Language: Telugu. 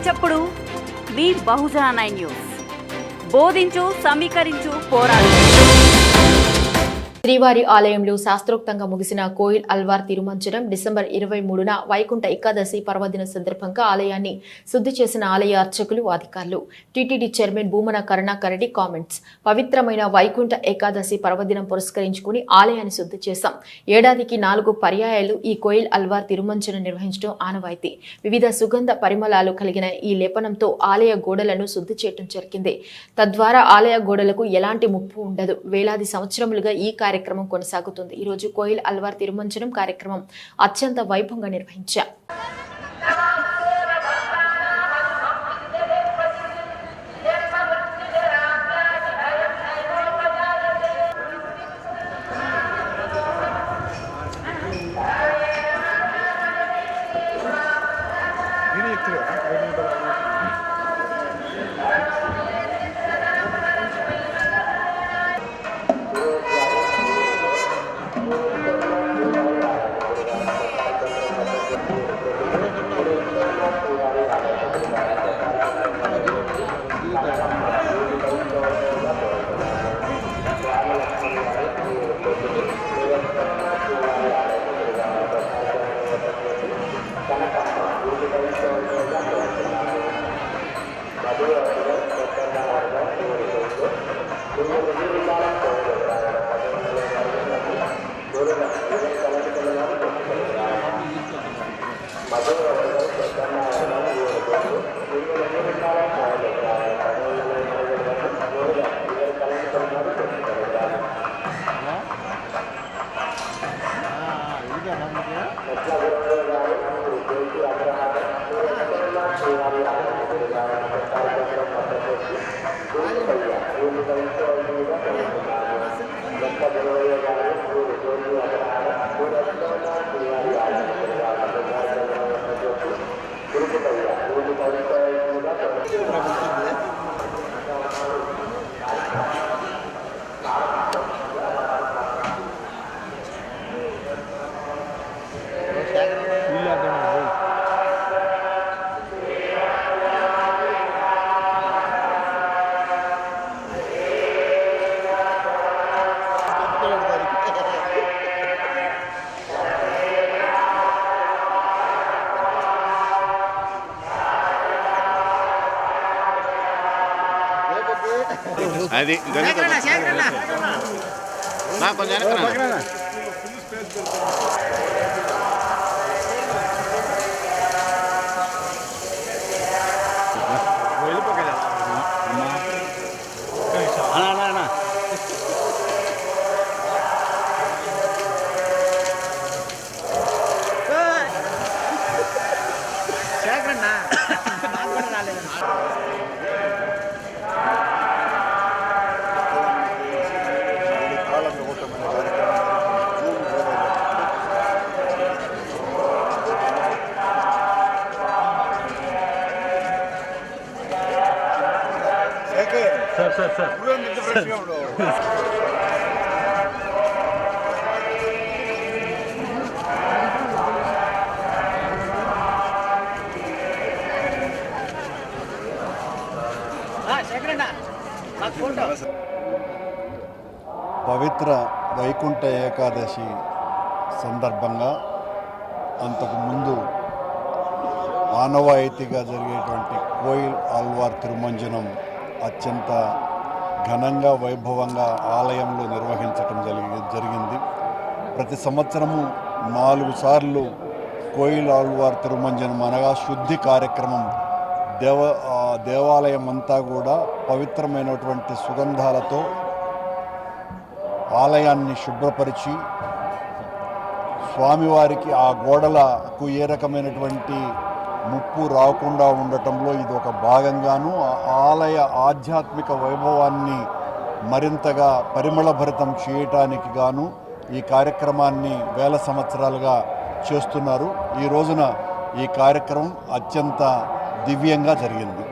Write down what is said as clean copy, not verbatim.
చప్పుడు మీ బహుజన 9 న్యూస్. బోధించు, సమీకరించు, పోరాడు. శ్రీవారి ఆలయంలో శాస్త్రోక్తంగా ముగిసిన కోయిల్ అల్వార్ తిరుమంజనం డిసెంబర్ 23న వైకుంఠ ఏకాదశి పర్వదిన సందర్భంగా ఆలయాన్ని శుద్ధి చేసిన ఆలయ అర్చకులు, అధికారులు. TTD chairman Bhumana Karunakar Reddy comments. పవిత్రమైన వైకుంఠ ఏకాదశి పర్వదినం పురస్కరించుకుని ఆలయాన్ని శుద్ధి చేశాం. ఏడాదికి 4 పర్యాయాలు ఈ కోయిల్ అల్వార్ తిరుమంజనం నిర్వహించడం ఆనవాయితీ. వివిధ సుగంధ పరిమళాలు కలిగిన ఈ లేపనంతో ఆలయ గోడలను శుద్ధి చేయడం జరిగింది. తద్వారా ఆలయ గోడలకు ఎలాంటి ముప్పు ఉండదు. వేలాది సంవత్సరములుగా ఈ కార్యక్రమం కొనసాగుతుంది. ఈ రోజు కోయిల్ అల్వార్ తిరుమంజనం కార్యక్రమం అత్యంత వైభవంగా నిర్వహించారు. అది కొంచెం పవిత్ర వైకుంఠ ఏకాదశి సందర్భంగా అంతకు ముందు ఆనవాయితీగా జరిగేటువంటి కోయిల్ అల్వార్ తిరుమంజనం అత్యంత ఘనంగా వైభవంగా ఆలయంలో నిర్వహించడం జరిగింది. ప్రతి సంవత్సరము 4 సార్లు కోయిల్ అల్వార్ తిరుమంజనం అనగా శుద్ధి కార్యక్రమం దేవాలయం అంతా కూడా పవిత్రమైనటువంటి సుగంధాలతో ఆలయాన్ని శుభ్రపరిచి స్వామివారికి ఆ గోడలకు ఏ రకమైనటువంటి ముప్పు రాకుండా ఉండటంలో ఇది ఒక భాగంగాను ఆలయ ఆధ్యాత్మిక వైభవాన్ని మరింతగా పరిమళభరితం చేయటానికి గాను ఈ కార్యక్రమాన్ని వేల సంవత్సరాలుగా చేస్తున్నారు. ఈ రోజున ఈ కార్యక్రమం అత్యంత దివ్యంగా జరిగింది.